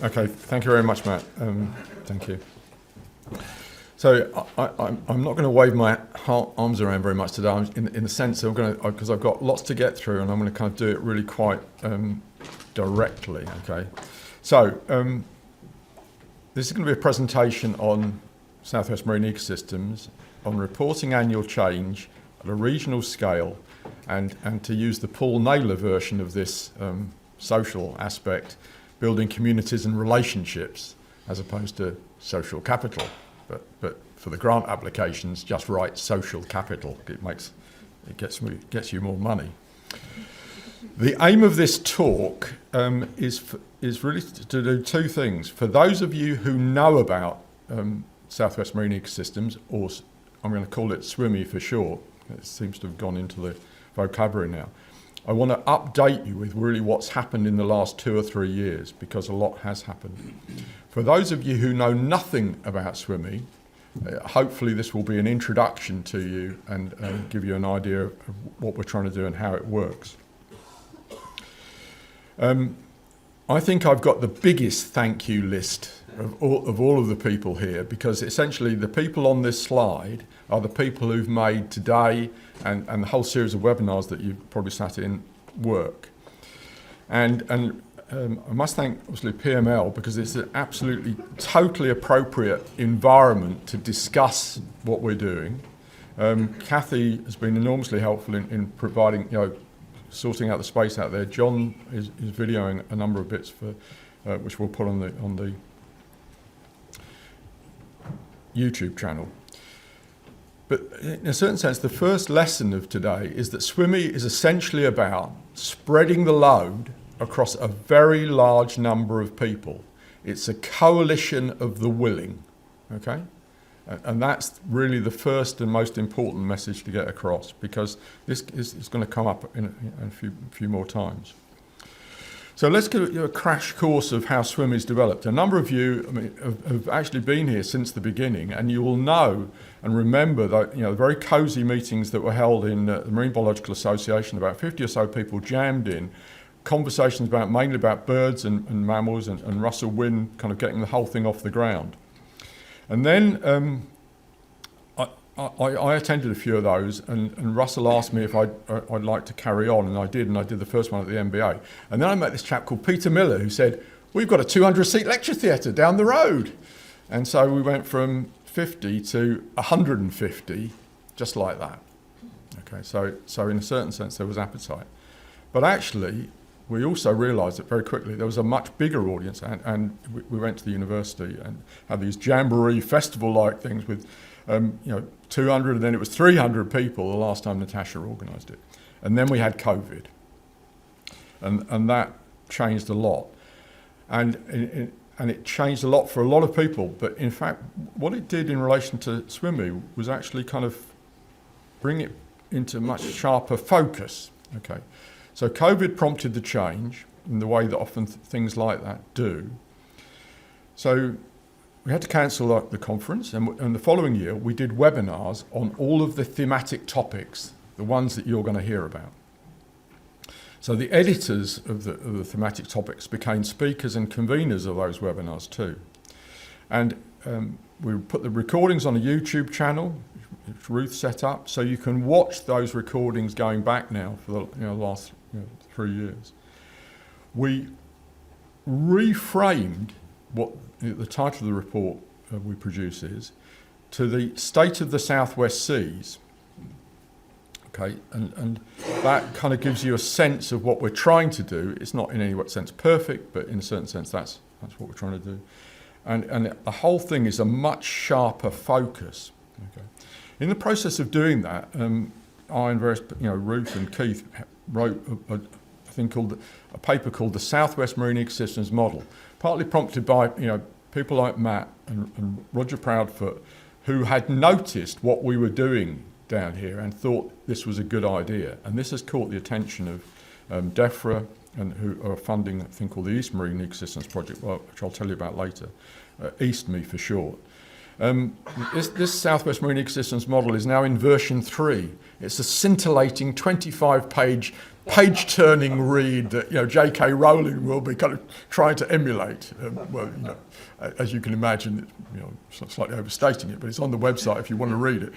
Okay, thank you very much, Matt. Thank you. So I'm not going to wave my arms around very much today. I'm in the sense of because I've got lots to get through, and I'm going to kind of do it really quite directly. Okay, so this is going to be a presentation on Southwest marine ecosystems, on reporting annual change at a regional scale, and to use the Paul Naylor version of this social aspect, building communities and relationships as opposed to social capital. But for the grant applications, just write social capital. It gets you more money. The aim of this talk is really to do two things. For those of you who know about Southwest marine ecosystems, or I'm going to call it SWME for short, it seems to have gone into the vocabulary now. I want to update you with really what's happened in the last 2 or 3 years, because a lot has happened. For those of you who know nothing about SWME, hopefully this will be an introduction to you and give you an idea of what we're trying to do and how it works. I think I've got the biggest thank you list of all of the people here, because essentially the people on this slide are the people who've made today and the whole series of webinars that you've probably sat in work. And I must thank obviously PML, because it's an absolutely totally appropriate environment to discuss what we're doing. Kathy has been enormously helpful in providing, sorting out the space out there. John is videoing a number of bits for which we'll put on the YouTube channel. But in a certain sense, the first lesson of today is that SWME is essentially about spreading the load across a very large number of people. It's a coalition of the willing, okay? And that's really the first and most important message to get across, because this is going to come up in a few more times. So let's give you a crash course of how SWME is developed. A number of you have actually been here since the beginning, and you will know and remember that the very cosy meetings that were held in the Marine Biological Association. About 50 or so people jammed in, conversations mainly about birds and mammals, and Russell Wynne kind of getting the whole thing off the ground. And then I attended a few of those, and Russell asked me if I'd like to carry on, and I did the first one at the MBA. And then I met this chap called Peter Miller, who said, we've got a 200-seat lecture theatre down the road. And so we went from 50 to 150, just like that. Okay, so in a certain sense there was appetite. But actually, we also realised that very quickly there was a much bigger audience, and we went to the university and had these jamboree festival-like things with 200, and then it was 300 people the last time Natasha organised it. And then we had COVID, and that changed a lot. And it changed a lot for a lot of people, but in fact, what it did in relation to SWME was actually kind of bring it into much sharper focus, okay? So COVID prompted the change in the way that often things like that do. So we had to cancel the conference, and the following year we did webinars on all of the thematic topics, the ones that you're going to hear about. So the editors of the thematic topics became speakers and conveners of those webinars too. And we put the recordings on a YouTube channel, which Ruth set up, so you can watch those recordings going back now for the last 3 years. We reframed what the title of the report we produce is, to the state of the Southwest Seas. Okay, and that kind of gives you a sense of what we're trying to do. It's not in any sense perfect, but in a certain sense that's what we're trying to do. And the whole thing is a much sharper focus. Okay. In the process of doing that, I and various, Ruth and Keith wrote a paper called the Southwest Marine Ecosystems Model, partly prompted by people like Matt and Roger Proudfoot, who had noticed what we were doing down here and thought this was a good idea. And this has caught the attention of DEFRA, and who are funding a thing called the East Marine Ecosystems Project, which I'll tell you about later, SWME for short. This Southwest Marine Ecosystems model is now in version 3. It's a scintillating 25-page, page-turning read that J.K. Rowling will be kind of trying to emulate. As you can imagine, it's slightly overstating it, but it's on the website if you want to read it.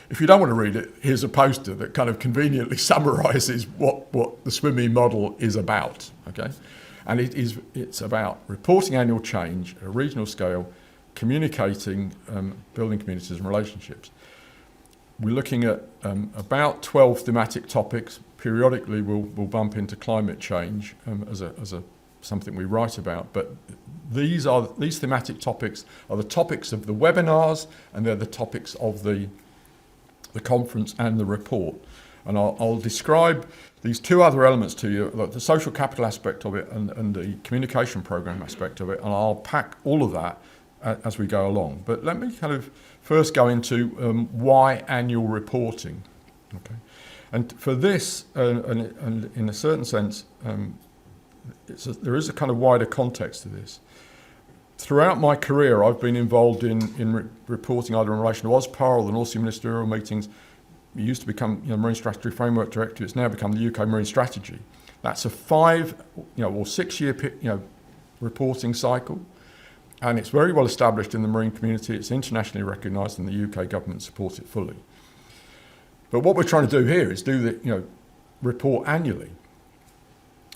If you don't want to read it, here's a poster that kind of conveniently summarises what the SWME model is about. Okay, and it's about reporting annual change at a regional scale, communicating, building communities and relationships. We're looking at about 12 thematic topics. Periodically, we'll bump into climate change as something we write about. But these thematic topics are the topics of the webinars, and they're the topics of the conference and the report. And I'll describe these two other elements to you, the social capital aspect of it and the communication program aspect of it, and I'll pack all of that as we go along. But let me kind of first go into why annual reporting. Okay, and for this, and in a certain sense, there is a kind of wider context to this. Throughout my career, I've been involved in reporting either in relation to OSPAR or the North Sea Ministerial meetings. It used to become Marine Strategy Framework Directive. It's now become the UK Marine Strategy. That's a 5 or 6 year reporting cycle, and it's very well established in the marine community. It's internationally recognised, and the UK government supports it fully. But what we're trying to do here is do the report annually,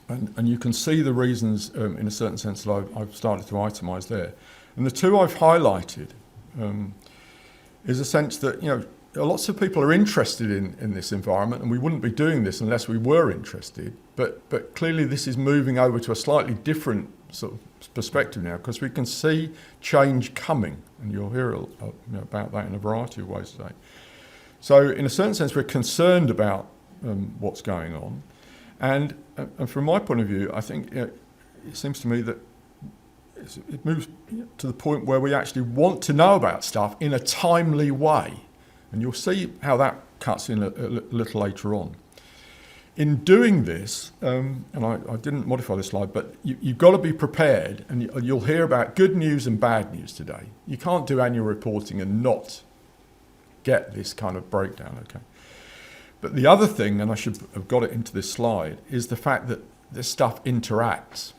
and you can see the reasons in a certain sense that I've started to itemise there. And the two I've highlighted is a sense that lots of people are interested in this environment, and we wouldn't be doing this unless we were interested. But clearly this is moving over to a slightly different sort of perspective now, because we can see change coming, and you'll hear about that in a variety of ways today. So in a certain sense, we're concerned about what's going on, and from my point of view, I think it seems to me that it moves to the point where we actually want to know about stuff in a timely way. And you'll see how that cuts in a little later on. In doing this, and I didn't modify this slide, but you've got to be prepared, and you'll hear about good news and bad news today. You can't do annual reporting and not get this kind of breakdown, okay? But the other thing, and I should have got it into this slide, is the fact that this stuff interacts.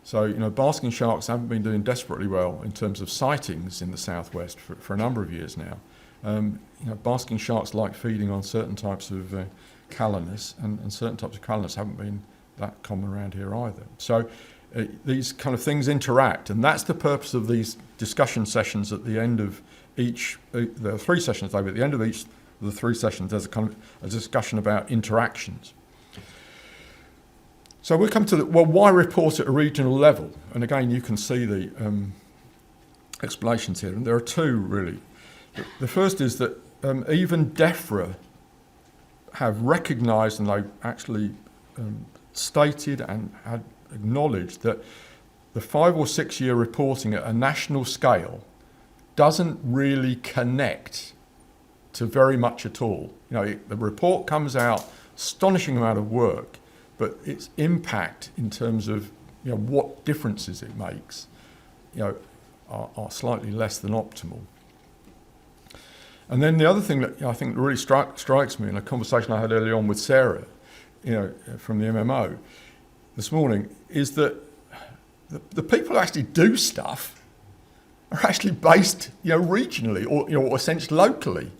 So, basking sharks haven't been doing desperately well in terms of sightings in the southwest for a number of years now. Basking sharks like feeding on certain types of calanus, and certain types of calanus haven't been that common around here either. So these kind of things interact, and that's the purpose of these discussion sessions at the end of each. There are 3 sessions, though, but at the end of each of the 3 sessions, there's a kind of a discussion about interactions. So we'll come to why report at a regional level? And again, you can see the explanations here, and there are 2 really. The first is that even DEFRA have recognised, and they've actually stated and had acknowledged that the 5 or 6 year reporting at a national scale doesn't really connect to very much at all. The report comes out, astonishing amount of work, but its impact in terms of what differences it makes are slightly less than optimal. And then the other thing that I think really strikes me in a conversation I had early on with Sarah, from the MMO this morning, is that the people who actually do stuff are actually based, regionally or essentially locally.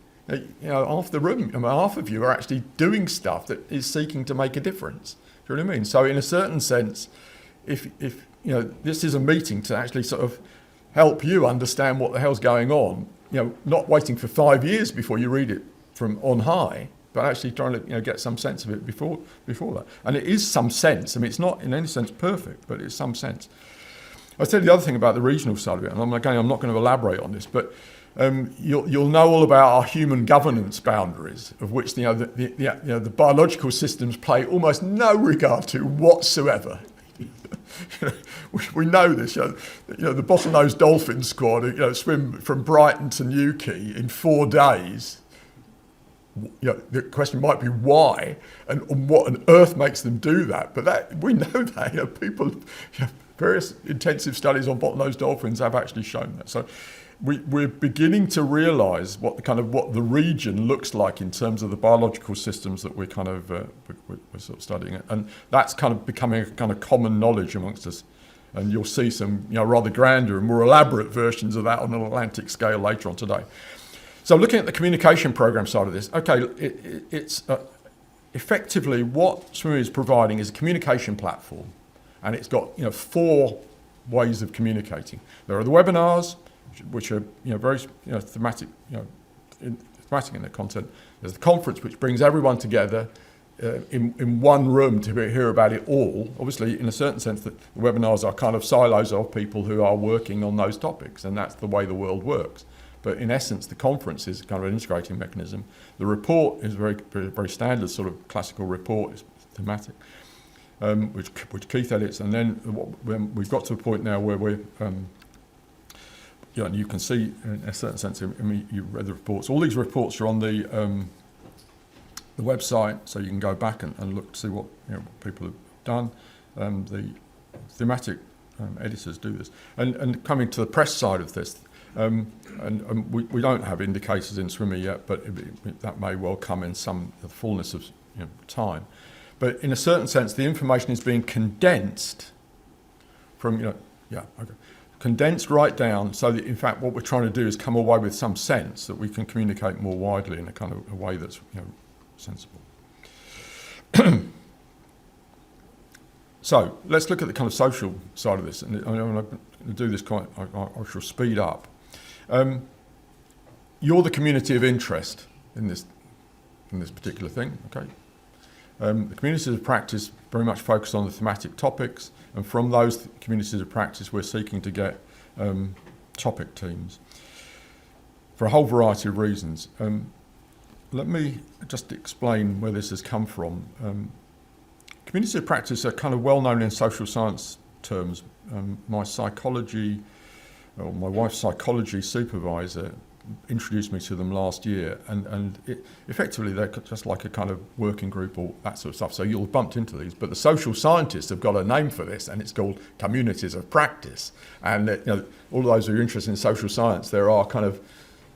Half the room, half of you are actually doing stuff that is seeking to make a difference. Do you know what I mean? So in a certain sense, if this is a meeting to actually sort of help you understand what the hell's going on, not waiting for 5 years before you read it from on high, but actually trying to get some sense of it before that. And it is some sense. I mean, it's not in any sense perfect, but it's some sense. I'll tell you the other thing about the regional side of it, and I'm not going to elaborate on this, but you'll know all about our human governance boundaries, of which the biological systems play almost no regard to whatsoever. We know this. The bottlenose dolphin squad swim from Brighton to Newquay in 4 days. the question might be why and what on earth makes them do that. But that we know that people, various intensive studies on bottlenose dolphins have actually shown that. So we're beginning to realise what the region looks like in terms of the biological systems that we're we're sort of studying, and that's kind of becoming a kind of common knowledge amongst us. And you'll see some rather grander and more elaborate versions of that on an Atlantic scale later on today. So looking at the communication program side of this, okay, it's effectively what SWME is providing is a communication platform, and it's got 4 ways of communicating. There are the webinars, which are very thematic, thematic in their content. There's the conference, which brings everyone together in one room to hear about it all. Obviously, in a certain sense, that the webinars are kind of silos of people who are working on those topics, and that's the way the world works. But in essence, the conference is kind of an integrating mechanism. The report is very, very, very standard sort of classical report, it's thematic, which Keith edits. And then when we've got to a point now where we're, and you can see in a certain sense, you read the reports. All these reports are on the website, so you can go back and look to see what people have done. The thematic editors do this. And coming to the press side of this, and we don't have indicators in SWME yet, but that may well come in some the fullness of time. But in a certain sense, the information is being condensed from condensed right down, so that in fact what we're trying to do is come away with some sense that we can communicate more widely in a kind of a way that's sensible. So let's look at the kind of social side of this, and I'm going to do this I shall speed up. You're the community of interest in this particular thing, okay? The communities of practice very much focus on the thematic topics, and from those communities of practice we're seeking to get topic teams for a whole variety of reasons. Let me just explain where this has come from. Communities of practice are kind of well known in social science terms. My wife's psychology supervisor introduced me to them last year, and effectively they're just like a kind of working group or that sort of stuff. So you'll have bumped into these, but the social scientists have got a name for this, and it's called communities of practice. And all of those who are interested in social science, there are kind of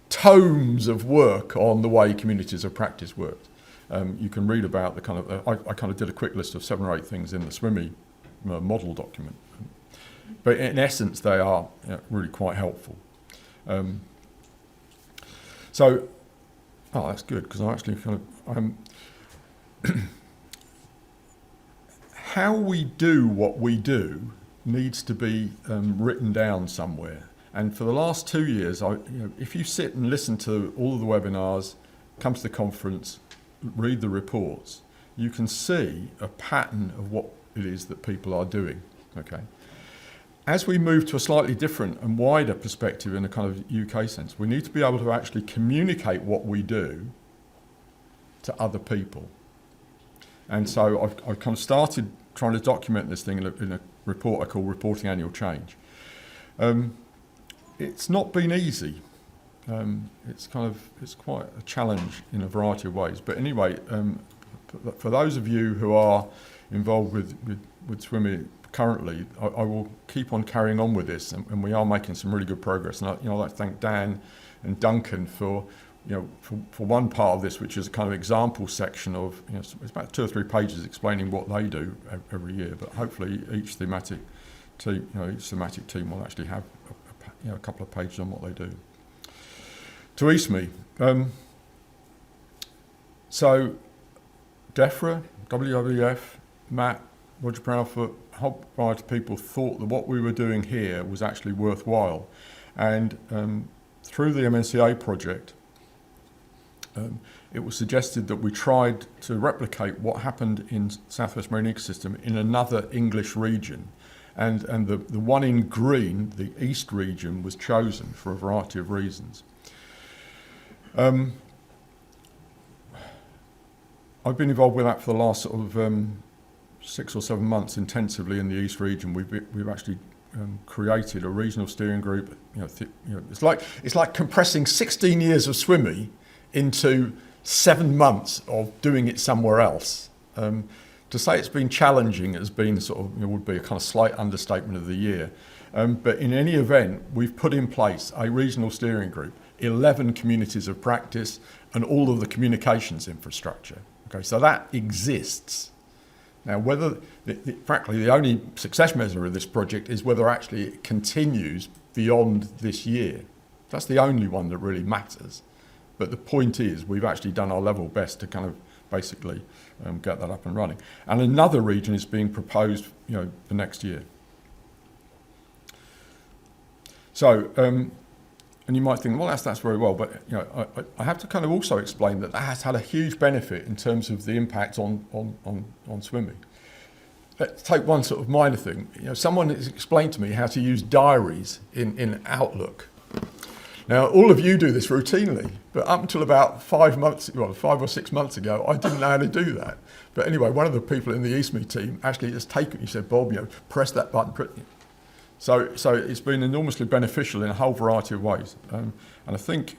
tomes of work on the way communities of practice worked. You can read about the kind of, I kind of did a quick list of 7 or 8 things in the SWME model document. But in essence, they are really quite helpful. That's good, because I actually kind of, how we do what we do needs to be written down somewhere. And for the last 2 years, if you sit and listen to all of the webinars, come to the conference, read the reports, you can see a pattern of what it is that people are doing, okay? As we move to a slightly different and wider perspective in a kind of UK sense, we need to be able to actually communicate what we do to other people. And so I've kind of started trying to document this thing in a report I call Reporting Annual Change. It's not been easy. It's quite a challenge in a variety of ways. But anyway, for those of you who are involved with SWME currently, I will keep on carrying on with this, and we are making some really good progress. And I'd like to thank Dan and Duncan for one part of this, which is a kind of example section of it's about 2 or 3 pages explaining what they do every year. But hopefully each thematic team will actually have a couple of pages on what they do. To SWME, so DEFRA, WWF, Matt, Roger Proudfoot, a whole variety of people thought that what we were doing here was actually worthwhile. And through the MNCA project, it was suggested that we tried to replicate what happened in Southwest Marine Ecosystem in another English region. And the one in green, the East region, was chosen for a variety of reasons. I've been involved with that for the last sort of 6 or 7 months intensively in the East region. We've actually created a regional steering group. It's like compressing 16 years of SWME into 7 months of doing it somewhere else. To say it's been challenging has been sort of, would be a kind of slight understatement of the year. But in any event, we've put in place a regional steering group, 11 communities of practice, and all of the communications infrastructure. Okay, so that exists. Now, frankly, the only success measure of this project is whether actually it continues beyond this year. That's the only one that really matters. But the point is, we've actually done our level best to kind of basically get that up and running. And another region is being proposed, for next year. So, and you might think, well, that's very well, but I have to kind of also explain that has had a huge benefit in terms of the impact on SWME. Let's take one sort of minor thing. Someone has explained to me how to use diaries in Outlook. Now, all of you do this routinely, but up until about 5 or 6 months ago, I didn't know how to do that. But anyway, one of the people in the SWME team actually just he said, Bob, press that button. So it's been enormously beneficial in a whole variety of ways. And I think,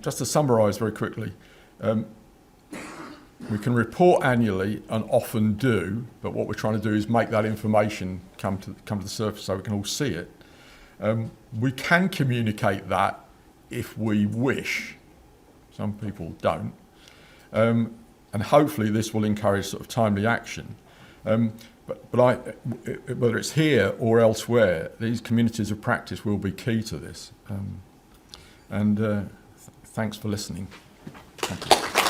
just to summarise very quickly, we can report annually and often do, but what we're trying to do is make that information come to the surface so we can all see it. We can communicate that if we wish. Some people don't. And hopefully this will encourage sort of timely action. But whether it's here or elsewhere, these communities of practice will be key to this. Thanks for listening. Thank you.